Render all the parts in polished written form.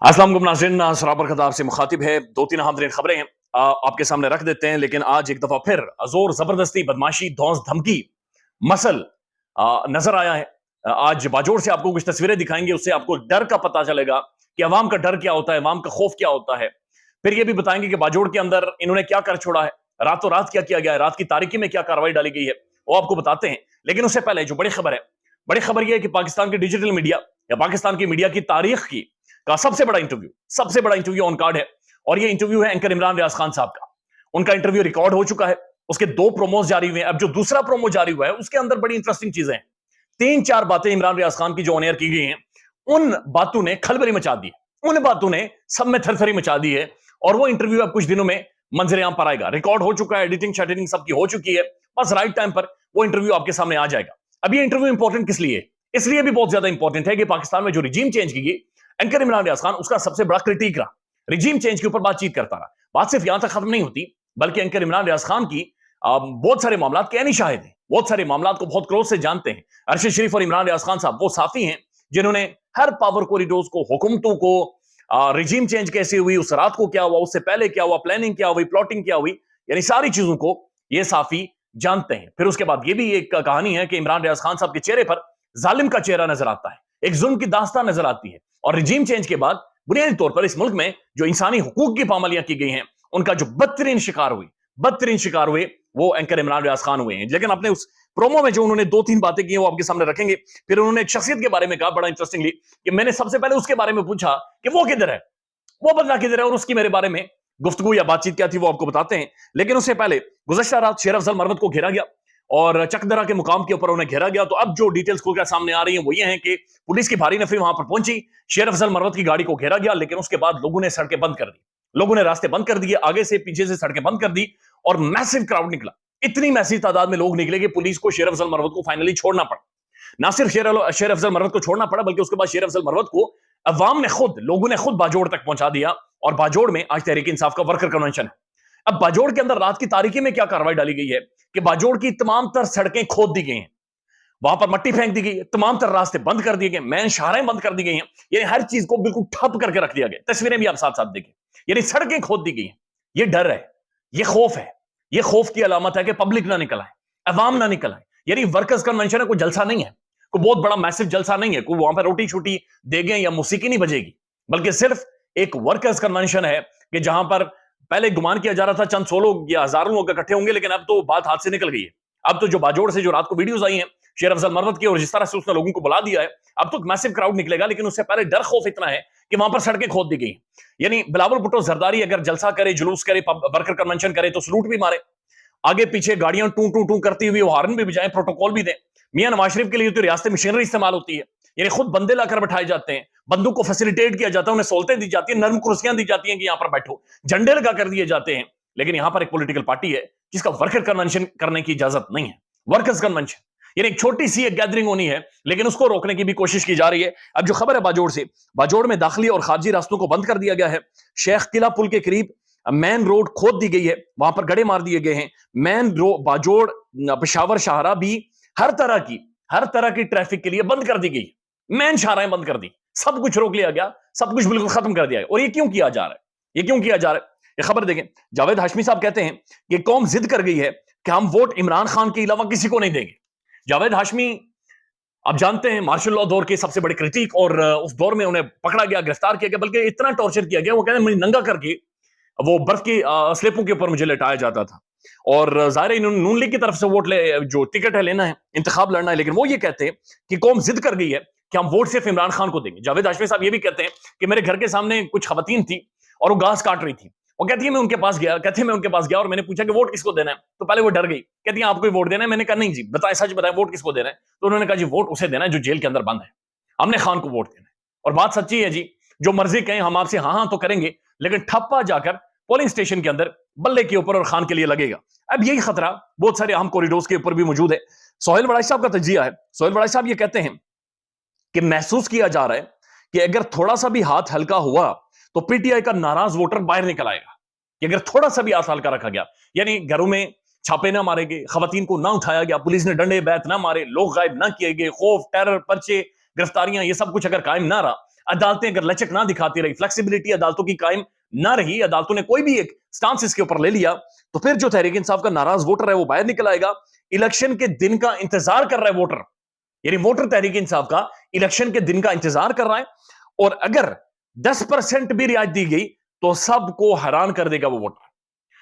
अस्सलाम वालेकुम नाज़रीन, सराबर खताब से मुखातिब है। दो तीन अहम खबरें हैं आपके सामने रख देते हैं, लेकिन आज एक दफा फिर जोर जबरदस्ती बदमाशी धौंस धमकी मसल नजर आया है। आज बाजोड़ से आपको कुछ तस्वीरें दिखाएंगे, उससे आपको डर का पता चलेगा कि अवाम का डर क्या होता है, अवाम का खौफ क्या होता है। फिर ये भी बताएंगे कि बाजोड़ के अंदर इन्होंने क्या कर छोड़ा है, रातों रात क्या किया गया है, रात की तारीकी में क्या कार्रवाई डाली गई है, वो आपको बताते हैं। लेकिन उससे पहले जो बड़ी खबर है, बड़ी खबर यह है कि पाकिस्तान की डिजिटल मीडिया या पाकिस्तान की मीडिया की तारीख की का सबसे बड़ा इंटरव्यू ऑन कार्ड है। और ये इंटरव्यू है एंकर इमरान रियाज खान साहब का। उनका इंटरव्यू रिकॉर्ड हो चुका है, उसके 2 प्रोमोज जारी हुए हैं। अब जो दूसरा प्रोमो जारी हुआ है उसके अंदर बड़ी इंटरेस्टिंग चीजें हैं। 3-4 बातें इमरान रियाज खान की जो ऑन एयर की गई हैं, उन बातों ने खलबली मचा दी, उन बातों ने सब में थरथरी मचा दी है। और वो इंटरव्यू अब कुछ दिनों में मंजर आम पर आएगा। रिकॉर्ड हो चुका है, एडिटिंग शेडिटिंग सबकी हो चुकी है, बस राइट टाइम पर वो इंटरव्यू आपके सामने आ जाएगा। अब ये इंटरव्यू इंपॉर्टेंट किस लिए? इसलिए भी बहुत ज्यादा इंपॉर्टेंट है कि पाकिस्तान में जो रिजीम चेंज की गई, एंकर इमरान रियाज खान उसका सबसे बड़ा क्रिटिक रहा, रिजीम चेंज के ऊपर बातचीत करता रहा। बात सिर्फ यहां तक खत्म नहीं होती, बल्कि एंकर इमरान रियाज खान की बहुत सारे मामलात के यानी शाहिद हैं, बहुत सारे मामलात को बहुत क्लोज से जानते हैं। अरशद शरीफ और इमरान रियाज खान साहब वो साथी हैं जिन्होंने हर पावर कॉरिडोर्स को, हुकूमतों को, रिजीम चेंज कैसे हुई, उस रात को क्या हुआ, उससे पहले क्या हुआ, प्लानिंग क्या हुई, प्लॉटिंग क्या हुई, यानी सारी चीजों को ये साफी जानते हैं। फिर उसके बाद ये भी एक कहानी है कि इमरान रियाज खान साहब के चेहरे पर जालिम का चेहरा नजर आता है, एक जुल्म की दास्तान नजर आती है। और रिजीम चेंज के बाद बुनियादी तौर पर इस मुल्क में जो इंसानी हुकूक की पामालियां की गई हैं, उनका जो बदतरीन शिकार हुए वो एंकर इमरान रियाज खान हुए हैं। लेकिन अपने उस प्रोमो में जो उन्होंने 2-3 बातें की हैं वो आपके सामने रखेंगे। फिर उन्होंने एक शख्सियत के बारे में कहा बड़ा इंटरेस्टिंगली कि मैंने सबसे पहले उसके बारे में पूछा कि वो किधर है, वो बंदा किधर है, और उसकी मेरे बारे में गुफ्तगू या बातचीत क्या थी वो आपको बताते हैं। लेकिन उससे पहले गुज़श्ता रात शेर अफजल मरवत को घेरा गया और चकदरा के मुकाम के ऊपर उन्हें घेरा गया। तो अब जो डिटेल्स खुलकर सामने आ रही हैं वो ये हैं कि पुलिस की भारी नफरी वहां पर पहुंची, शेर अफजल मरवत की गाड़ी को घेरा गया, लेकिन उसके बाद लोगों ने सड़कें बंद कर दी, लोगों ने रास्ते बंद कर दिए, आगे से पीछे से सड़कें बंद कर दी और मैसिव क्राउड निकला। इतनी मैसिव तादाद में लोग निकले कि पुलिस को शेर अफजल मरवत को फाइनली छोड़ना पड़ा। ना सिर्फ शेर अफजल मरवत को छोड़ना पड़ा, बल्कि उसके बाद शेर अफजल मरवत को अवाम ने खुद, लोगों ने खुद बाजोड़ तक पहुंचा दिया। और बाजोड़ में आज तहरीक इंसाफ का वर्कर कन्वेंशन है। अब बाजोड़ के अंदर रात की तारीकी में क्या कार्रवाई डाली गई है कि बाजोड़ की तमाम तर सड़कें खोद दी गई हैं, वहां पर मट्टी फेंक दी गई है, तमाम तर रास्ते बंद कर दिए गए, मेन शाहराएं बंद कर दी गई हैं, यानी हर चीज को बिल्कुल ठप करके रख दिया गया। तस्वीरें भी आप साथ साथ देखें, यानी सड़कें खोद दी गई हैं। ये डर है, ये खौफ है, ये खौफ की अलामत है कि पब्लिक ना निकल आए, अवाम ना निकल आए। यानी वर्कर्स कन्वेंशन है, कोई जलसा नहीं है, कोई बहुत बड़ा मैसिव जलसा नहीं है, कोई वहां पर रोटी छोटी देंगे या मौसीकी नहीं बजेगी, बल्कि सिर्फ एक वर्कर्स कन्वेंशन है कि जहां पर पहले गुमान किया जा रहा था चंद 100 लोग या हजारों लोग इकट्ठे होंगे, लेकिन अब तो बात हाथ से निकल गई है। अब तो जो बाजोड़ से जो रात को वीडियोस आई हैं शेर अफजल मरवत की, और जिस तरह से उसने लोगों को बुला दिया है, अब तो मैसिव क्राउड निकलेगा। लेकिन उससे पहले डर खौफ इतना है कि वहां पर सड़कें खोद दी गई। यानी बिलावल भुट्टो जरदारी अगर जलसा करे, जुलूस करे, वर्कर कन्वेंशन करे तो सलूट भी मारे, आगे पीछे गाड़ियां टू टू टू करती हुई हार्न भी बजाएं, प्रोटोकॉल भी दें। मियां नवाज शरीफ के लिए तो रियासती मशीनरी इस्तेमाल होती है, यानी खुद बंदे लाकर बैठाए जाते हैं, बंदूक को फैसिलिटेट किया जाता है, उन्हें सहूलतें दी जाती है, नर्म कुर्सियां दी जाती हैं कि यहां पर बैठो, झंडे लगा कर दिए जाते हैं। लेकिन यहां पर एक पॉलिटिकल पार्टी है जिसका वर्कर कन्वेंशन करने की इजाजत नहीं है। वर्कर्स कन्वेंशन यानी एक छोटी सी एक गैदरिंग होनी है, लेकिन उसको रोकने की भी कोशिश की जा रही है। अब जो खबर है बाजोड़ से, बाजोड़ में दाखिली और खारजी रास्तों को बंद कर दिया गया है। शेख किला पुल के करीब मेन रोड खोद दी गई है, वहां पर गड़े मार दिए गए हैं। मेन रोड बाजोड़ पेशावर शाहरा भी हर तरह की ट्रैफिक के लिए बंद कर दी गई, मेन शाहराएं बंद कर दी, सब कुछ रोक लिया गया, सब कुछ बिल्कुल खत्म कर दिया है। और ये क्यों किया जा रहा है, ये क्यों किया जा रहा है? ये खबर देखें, जावेद हाशमी साहब कहते हैं कि कौम जिद कर गई है कि हम वोट इमरान खान के अलावा किसी को नहीं देंगे। जावेद हाशमी आप जानते हैं मार्शल लॉ दौर के सबसे बड़े क्रिटिक, और उस दौर में उन्हें पकड़ा गया, गिरफ्तार किया गया, बल्कि इतना टॉर्चर किया गया, वो कहते हैं मुझे नंगा करके वो बर्फ की स्लेपों के ऊपर मुझे लेटाया जाता था। और जाहिर है इन्होंने नून लीग की तरफ से वोट ले, जो टिकट है लेना है, इंतखाब लड़ना है, लेकिन वो ये कहते हैं कि कौम जिद कर गई है कि हम वोट सिर्फ इमरान खान को देंगे। जावेद हाशमी साहब ये भी कहते हैं कि मेरे घर के सामने कुछ खवातीन थी और वो घास काट रही थी, वो कहती है मैं उनके पास गया और मैंने पूछा कि वोट किसको देना है, तो पहले वो डर गई, कहती है आपको वोट देना है। मैंने कहा नहीं जी, बताए सच बताए वोट किसको देना है? तो उन्होंने कहा जी वोट उसे देना है जो जेल के अंदर बंद है, हमने खान को वोट देना है। और बात सच्ची है जी, जो मर्जी कहें हम आपसे हाँ हाँ तो करेंगे, लेकिन ठप्पा जाकर पोलिंग स्टेशन के अंदर बल्ले के ऊपर और खान के लिए लगेगा। अब यही खतरा बहुत सारे अहम कॉरिडोर्स के ऊपर भी मौजूद है। सोहेल वड़ाई साहब का तजिया है, सोहेल वड़ाई साहब ये कहते हैं कि महसूस किया जा रहा है कि अगर थोड़ा सा भी हाथ हल्का हुआ तो पीटीआई का नाराज वोटर बाहर निकल आएगा, कि अगर थोड़ा सा भी हाथ हल्का रखा गया, यानी घरों में छापे ना मारे गए, खवातीन को ना उठाया गया, पुलिस ने डंडे बैत ना मारे, लोग गायब ना किए गए, खौफ टेरर पर्चे गिरफ्तारियां ये सब कुछ अगर कायम ना रहा, عدالتیں اگر لچک نہ دکھاتی رہی, فلیکسیبلٹی عدالتوں کی قائم نہ رہی, عدالتوں نے کوئی بھی ایک سٹانس اس کے اوپر لے لیا, تو پھر جو تحریک انصاف کا ناراض ووٹر ہے وہ باہر نکل آئے گا. الیکشن کے دن کا انتظار کر رہا ہے ووٹر, یعنی ووٹر تحریک انصاف کا الیکشن کے دن کا انتظار کر رہا ہے, اور اگر 10% بھی رعایت دی گئی تو سب کو حیران کر دے گا وہ ووٹر.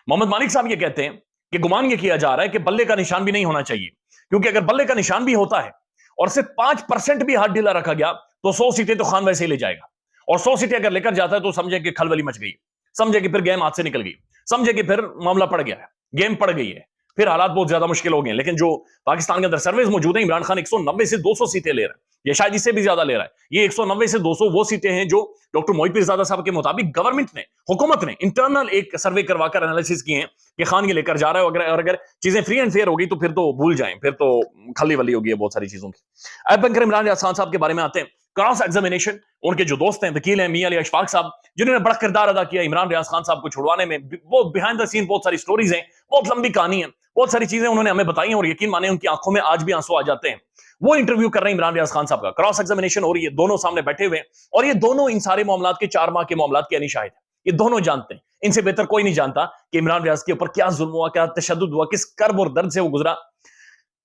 محمد مالک صاحب یہ کہتے ہیں کہ گمان یہ کیا جا رہا ہے کہ بلے کا نشان بھی نہیں ہونا چاہیے, کیونکہ اگر بلے کا نشان بھی ہوتا ہے اور صرف 5% بھی ہاتھ ڈھیلا رکھا گیا تو 100 سیٹیں تو خان ویسے ہی لے جائے گا, اور 100 سیٹیں اگر لے کر جاتا ہے تو سمجھے کہ کھلبلی مچ گئی, سمجھے کہ پھر گیم ہاتھ سے نکل گئی, سمجھے کہ پھر معاملہ پڑ گیا ہے, گیم پڑ گئی ہے, پھر حالات بہت زیادہ مشکل ہو گئے ہیں. لیکن جو پاکستان کے اندر سرویز موجود ہیں, عمران خان 190 سے 200 سیٹیں لے رہا ہے, یا شاید اس سے بھی زیادہ لے رہا ہے. یہ 190 سے 200 وہ سیٹیں ہیں جو ڈاکٹر محی پیرزادہ صاحب کے مطابق گورنمنٹ نے, حکومت نے انٹرنل ایک سروے کروا کر انالیسس کیے ہیں کہ خان یہ لے کر جا رہا ہے, اور اگر چیزیں فری اینڈ فیئر ہوگی تو پھر تو بھول جائیں, پھر تو کھلی ولی ہوگی بہت ساری چیزوں کی. ایپ بینکر عمران ریاض خان صاحب کے بارے میں آتے ہیں. کراس ایگزامینیشن, ان کے جو دوست ہیں وکیل ہیں میاں علی اشفاق صاحب, جنہوں نے بڑا کردار ادا کیا عمران ریاض خان صاحب کو چھڑوانے میں. بہت بیہائنڈ دا سین بہت ساری سٹوریز ہیں, بہت لمبی کہانی ہے, بہت ساری چیزیں انہوں نے ہمیں بتائی ہیں, اور یقین مانیں ان کی آنکھوں میں آج بھی آنسو آ جاتے ہیں. وہ انٹرویو کر رہے ہیں عمران ریاض خان صاحب کا, کراس ایگزامینیشن ہو رہی ہے, دونوں سامنے بیٹھے ہوئے ہیں, اور یہ دونوں ان سارے معاملات کے 4 ماہ کے معاملات کے شاہد ہیں. یہ دونوں جانتے ہیں, ان سے بہتر کوئی نہیں جانتا کہ عمران ریاض کے اوپر کیا ظلم ہوا, کیا تشدد ہوا, کس کرب اور درد سے وہ گزرا.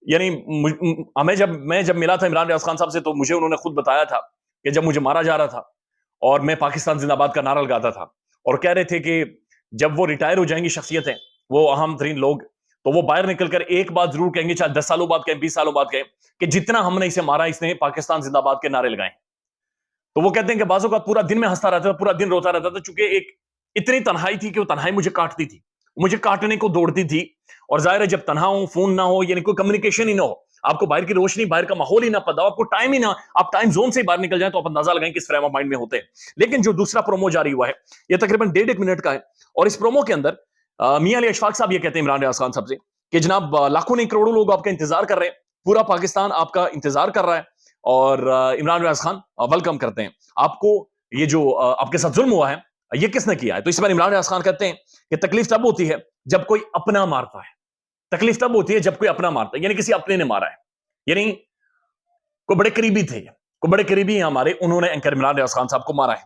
یعنی میں جب ملا تھا عمران ریاض خان صاحب سے تو مجھے انہوں نے خود بتایا تھا کہ جب مجھے مارا جا رہا تھا اور میں پاکستان زندہ باد کا نعرہ لگاتا تھا, اور کہہ رہے تھے کہ جب وہ ریٹائر ہو جائیں گی شخصیتیں, وہ اہم ترین لوگ, تو وہ باہر نکل کر ایک بات ضرور کہیں گے, چاہے 10 سالوں بعد کہیں, 20 سالوں بعد کہیں, کہ جتنا ہم نے اسے مارا اس نے پاکستان زندہ باد کے نعرے لگائے. تو وہ کہتے ہیں کہ بعضوں کا پورا دن میں ہنستا رہتا تھا, پورا دن روتا رہتا تھا, چونکہ ایک اتنی تنہائی تھی کہ وہ تنہائی مجھے کاٹتی تھی, مجھے کاٹنے کو دوڑتی تھی. اور ظاہر ہے جب تنہا ہو, فون نہ ہو, یعنی کوئی کمیونیکیشن ہی نہ ہو, آپ کو باہر کی روشنی, باہر کا ماحول ہی نہ پتا ہو, آپ کو ٹائم ہی نہ, آپ ٹائم زون سے باہر نکل جائیں تو آپ اندازہ لگائیں کس فریم آف مائنڈ میں ہوتے ہیں. لیکن جو دوسرا پرومو جاری ہوا ہے یہ تقریباً 1.5 منٹ کا ہے, اور اس پرومو کے اندر میاں علی اشفاق صاحب یہ کہتے ہیں عمران ریاض خان صاحب سے کہ جناب لاکھوں نہیں کروڑوں لوگ آپ کا انتظار کر رہے ہیں, پورا پاکستان آپ کا انتظار کر رہا ہے, اور عمران ریاض خان ویلکم کرتے ہیں آپ کو. یہ جو آپ کے ساتھ ظلم ہوا ہے یہ کس نے کیا ہے؟ تو اس بار عمران ریاض خان کہتے ہیں کہ تکلیف تب ہوتی ہے جب کوئی اپنا مارتا ہے, تکلیف تب ہوتی ہے جب کوئی اپنا مارتا ہے, یعنی کسی اپنے نے مارا ہے, یعنی کوئی بڑے قریبی تھے, کوئی بڑے قریبی ہیں ہمارے, انہوں نے اینکر عمران ریاض خان صاحب کو مارا ہے.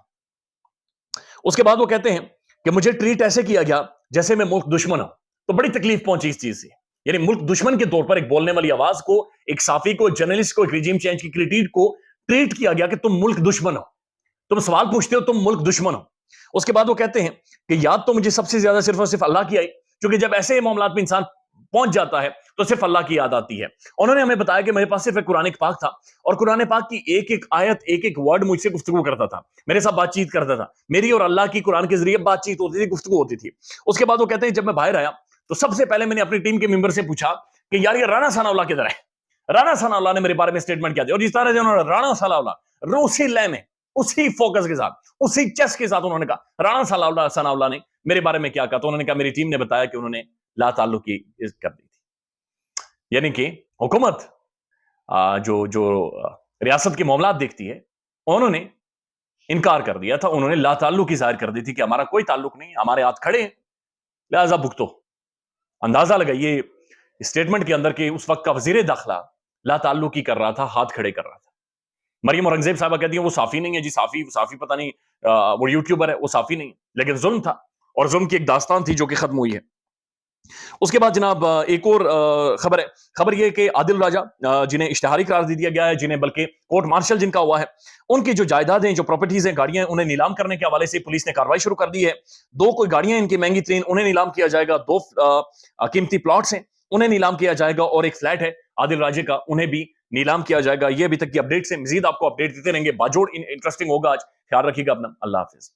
اس کے بعد وہ کہتے ہیں کہ مجھے ٹریٹ ایسے کیا گیا جیسے میں ملک دشمن ہوں, تو بڑی تکلیف پہنچی اس چیز سے. یعنی ملک دشمن کے طور پر ایک بولنے والی آواز کو, ایک صحافی کو, جرنلسٹ کو, ایک ریجیم چینج کی کریٹیک کو ٹریٹ کیا گیا کہ تم ملک دشمن ہو, تم سوال پوچھتے ہو, تم ملک دشمن ہو. اس کے بعد وہ کہتے ہیں کہ یاد تو مجھے سب سے زیادہ صرف اور صرف اللہ کی آئی, کیونکہ جب ایسے معاملات میں انسان پہنچ جاتا ہے تو صرف اللہ کی یاد آتی ہے. انہوں نے ہمیں بتایا کہ میرے پاس صرف ایک قرآن پاک تھا, اور قرآن پاک کی ایک ایک آیت, ایک ایک ورڈ مجھ سے گفتگو کرتا تھا, میرے ساتھ بات چیت کرتا تھا, میری اور اللہ کی قرآن کے ذریعے بات چیت ہوتی تھی, گفتگو ہوتی تھی. اس کے بعد وہ کہتے ہیں جب میں باہر آیا تو سب سے پہلے میں نے اپنی ٹیم کے ممبر سے پوچھا کہ یار یہ رانا ثناء اللہ کدھر ہے. رانا ثناء اللہ نے میرے بارے میں سٹیٹمنٹ کیا دیا, اور جس طرح سے انہوں نے رانا ثناء اللہ روسی لے میں, اسی فوکس کے ساتھ, اسی چیس کے ساتھ انہوں نے کہا رانا ثناء اللہ نے میرے بارے میں کیا کہا, تو انہوں نے کہا میری ٹیم نے بتایا کہ انہوں نے لا تعلقی کر دی تھی. یعنی کہ حکومت جو ریاست کے معاملات دیکھتی ہے, انہوں نے انکار کر دیا تھا, انہوں نے لا تعلقی ظاہر کر دی تھی کہ ہمارا کوئی تعلق نہیں, ہمارے ہاتھ کھڑے ہیں, لہذا بھگتو. اندازہ لگائیے اسٹیٹمنٹ کے اندر کہ اس وقت کا وزیر داخلہ لا تعلقی کر رہا تھا, ہاتھ کھڑے کر رہا تھا. مریم اورنگزیب صاحبہ کہتی ہیں وہ صافی نہیں ہے جی, صافی پتہ نہیں, وہ یوٹیوبر ہے, وہ صافی نہیں, لیکن ظلم تھا, اور ظلم کی ایک داستان تھی جو کہ ختم ہوئی ہے. اس کے بعد جناب ایک اور خبر یہ کہ عادل راجہ جنہیں اشتہاری قرار دے دیا گیا ہے, جنہیں بلکہ کورٹ مارشل جن کا ہوا ہے, ان کی جو جائیدادیں, جو پراپرٹیز ہیں, گاڑیاں, انہیں نیلام کرنے کے حوالے سے پولیس نے کارروائی شروع کر دی ہے. 2 کوئی گاڑیاں ان کی مہنگی ترین, انہیں نیلام کیا جائے گا. 2 قیمتی پلاٹس ہیں, انہیں نیلام کیا جائے گا, اور ایک فلیٹ ہے عادل راجہ کا, انہیں بھی نیلام کیا جائے گا. یہ ابھی تک کی اپڈیٹ سے مزید آپ کو اپڈیٹ دیتے رہیں گے. باجوڑ انٹرسٹنگ ہوگا آج. خیال رکھیے گا اپنا. اللہ حافظ.